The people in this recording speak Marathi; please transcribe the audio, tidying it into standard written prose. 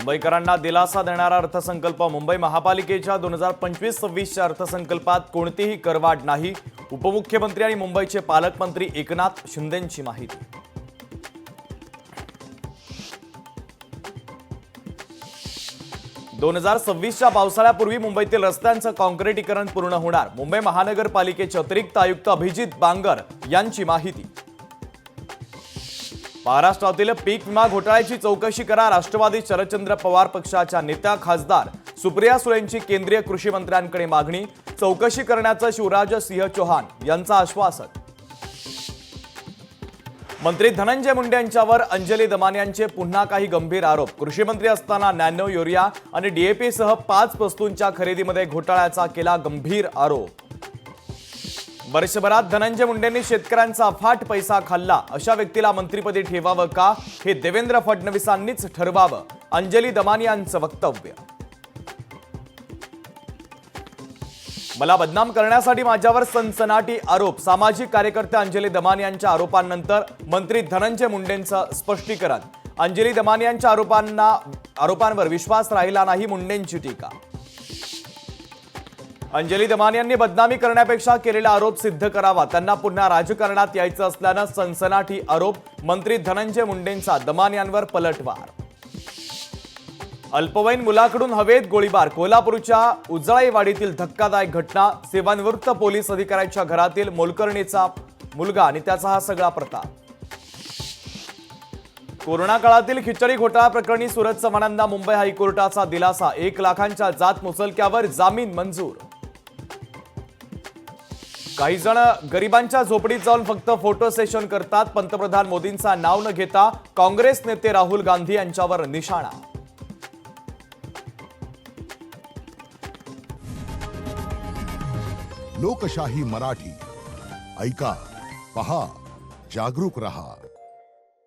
मुंबईकरांना दिलासा देणारा अर्थसंकल्प. मुंबई महापालिकेच्या 2025-26च्या अर्थसंकल्पात कोणतीही करवाढ नाही. उपमुख्यमंत्री आणि मुंबईचे पालकमंत्री एकनाथ शिंदेंची माहिती. दोन 2026च्या पावसाळ्यापूर्वी मुंबईतील रस्त्यांचं काँक्रिटीकरण पूर्ण होणार. मुंबई महानगरपालिकेचे अतिरिक्त आयुक्त अभिजित बांगर यांची माहिती. महाराष्ट्रातील पीक विमा घोटाळ्याची चौकशी करा. राष्ट्रवादी शरदचंद्र पवार पक्षाच्या नेत्या खासदार सुप्रिया सुळेंची केंद्रीय कृषी मंत्र्यांकडे मागणी. चौकशी करण्याचं शिवराज सिंह चौहान यांचं आश्वासन. मंत्री धनंजय मुंडे यांच्यावर अंजली दमानी यांचे पुन्हा काही गंभीर आरोप. कृषी मंत्री असताना नॅनो युरिया आणि डीएपी सह 5 वस्तूंच्या खरेदीमध्ये घोटाळ्याचा केला गंभीर आरोप. वर्षभरात धनंजय मुंडेंनी शेतकऱ्यांचा अफाट पैसा खाल्ला. अशा व्यक्तीला मंत्रिपदी ठेवावं का, हे देवेंद्र फडणवीसांनीच ठरवावं. अंजली दमानी यांचं वक्तव्य. मला बदनाम करण्यासाठी माझ्यावर सनसनाटी आरोप. सामाजिक कार्यकर्त्या अंजली दमानी यांच्या आरोपांनंतर मंत्री धनंजय मुंडेंचं स्पष्टीकरण. अंजली दमानी यांच्या आरोपांवर विश्वास राहिला नाही, मुंडेंची टीका. अंजली दमानी यांनी बदनामी करण्यापेक्षा केलेला आरोप सिद्ध करावा. त्यांना पुन्हा राजकारणात यायचं असल्यानं सनसनाटी आरोप. मंत्री धनंजय मुंडेंचा दमानी यांवर पलटवार. अल्पवयीन मुलाकडून हवेत गोळीबार. कोल्हापूरच्या उजळाईवाडीतील धक्कादायक घटना. सेवानिवृत्त पोलीस अधिकाऱ्याच्या घरातील मोलकर्णीचा मुलगा आणि त्याचा हा सगळा प्रताप. कोरोना काळातील खिचडी घोटाळा प्रकरणी सूरज चव्हाणांना मुंबई हायकोर्टाचा दिलासा. 1 लाखांच्या जात मुचलक्यावर जामीन मंजूर. काही जण गरिबांच्या झोपडीत जाऊन फक्त फोटो सेशन करतात. पंतप्रधान मोदींचा नाव न घेता काँग्रेस नेते राहुल गांधी यांच्यावर निशाणा. लोकशाही मराठी ऐका, पहा, जागरूक रहा.